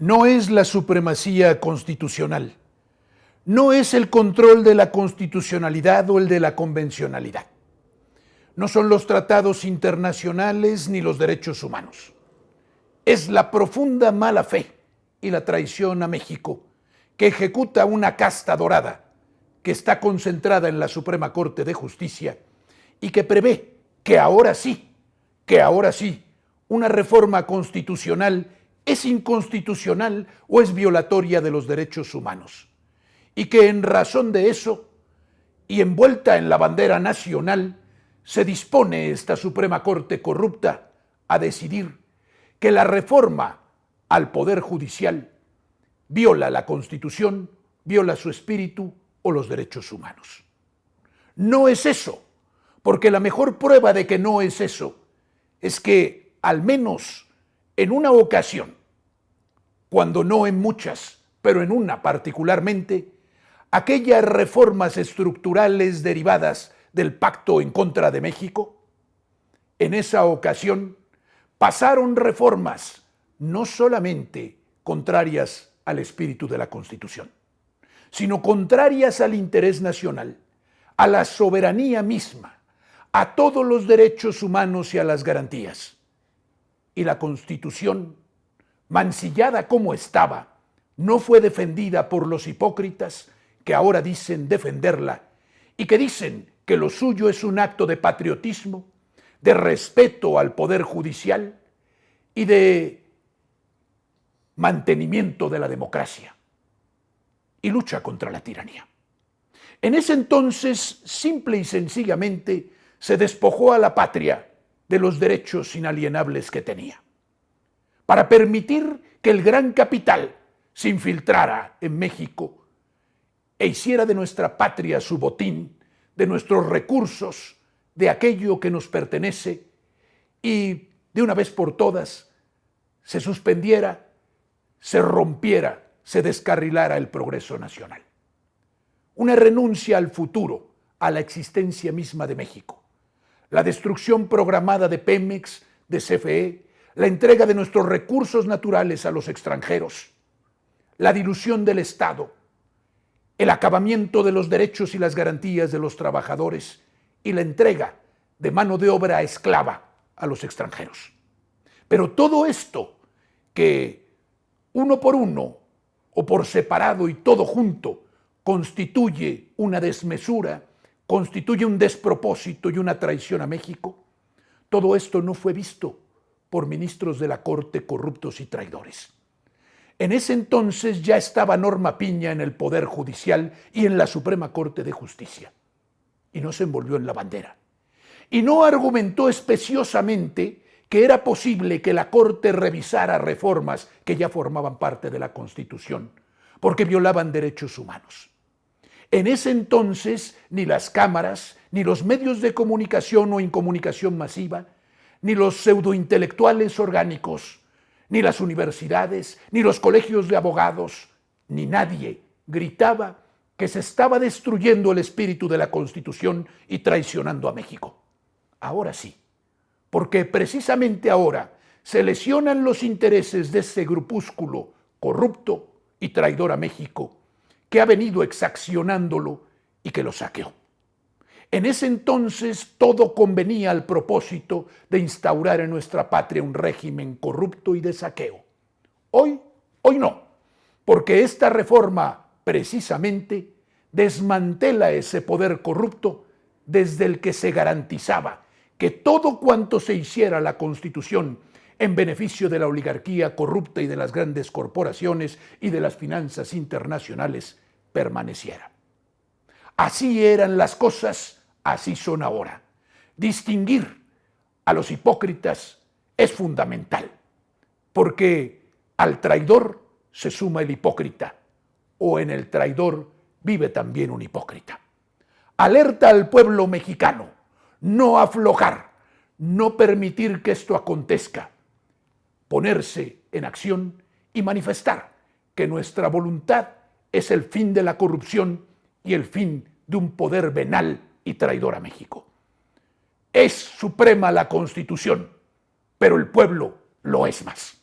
no es la supremacía constitucional, no es el control de la constitucionalidad o el de la convencionalidad. No son los tratados internacionales ni los derechos humanos. Es la profunda mala fe y la traición a México que ejecuta una casta dorada que está concentrada en la Suprema Corte de Justicia y que prevé que ahora sí, una reforma constitucional es inconstitucional o es violatoria de los derechos humanos. Y que en razón de eso, y envuelta en la bandera nacional, se dispone esta Suprema Corte corrupta a decidir que la reforma al Poder Judicial viola la Constitución, viola su espíritu o los derechos humanos. No es eso, porque la mejor prueba de que no es eso es que, al menos en una ocasión, cuando no en muchas, pero en una particularmente, aquellas reformas estructurales derivadas del Pacto en contra de México, en esa ocasión pasaron reformas no solamente contrarias al espíritu de la Constitución, sino contrarias al interés nacional, a la soberanía misma, a todos los derechos humanos y a las garantías. Y la Constitución, mancillada como estaba, no fue defendida por los hipócritas que ahora dicen defenderla y que dicen que lo suyo es un acto de patriotismo, de respeto al Poder Judicial y de mantenimiento de la democracia y lucha contra la tiranía. En ese entonces, simple y sencillamente, se despojó a la patria de los derechos inalienables que tenía, para permitir que el gran capital se infiltrara en México e hiciera de nuestra patria su botín, de nuestros recursos, de aquello que nos pertenece, y de una vez por todas se suspendiera, se rompiera, se descarrilara el progreso nacional. Una renuncia al futuro, a la existencia misma de México. La destrucción programada de Pemex, de CFE, la entrega de nuestros recursos naturales a los extranjeros, la dilución del Estado, el acabamiento de los derechos y las garantías de los trabajadores y la entrega de mano de obra esclava a los extranjeros. Pero todo esto, que uno por uno o por separado y todo junto constituye una desmesura, constituye un despropósito y una traición a México, todo esto no fue visto por ministros de la Corte corruptos y traidores. En ese entonces ya estaba Norma Piña en el Poder Judicial y en la Suprema Corte de Justicia, y no se envolvió en la bandera. Y no argumentó especiosamente que era posible que la Corte revisara reformas que ya formaban parte de la Constitución, porque violaban derechos humanos. En ese entonces, ni las cámaras, ni los medios de comunicación o incomunicación masiva, ni los pseudointelectuales orgánicos, ni las universidades, ni los colegios de abogados, ni nadie gritaba que se estaba destruyendo el espíritu de la Constitución y traicionando a México. Ahora sí, porque precisamente ahora se lesionan los intereses de ese grupúsculo corrupto y traidor a México, que ha venido exaccionándolo y que lo saqueó. En ese entonces todo convenía al propósito de instaurar en nuestra patria un régimen corrupto y de saqueo. Hoy no, porque esta reforma precisamente desmantela ese poder corrupto desde el que se garantizaba que todo cuanto se hiciera la Constitución en beneficio de la oligarquía corrupta y de las grandes corporaciones y de las finanzas internacionales permaneciera. Así eran las cosas, así son ahora. Distinguir a los hipócritas es fundamental, porque al traidor se suma el hipócrita, o en el traidor vive también un hipócrita. Alerta al pueblo mexicano, no aflojar, no permitir que esto acontezca, ponerse en acción y manifestar que nuestra voluntad es el fin de la corrupción y el fin de un poder venal y traidor a México. Es suprema la Constitución, pero el pueblo lo es más.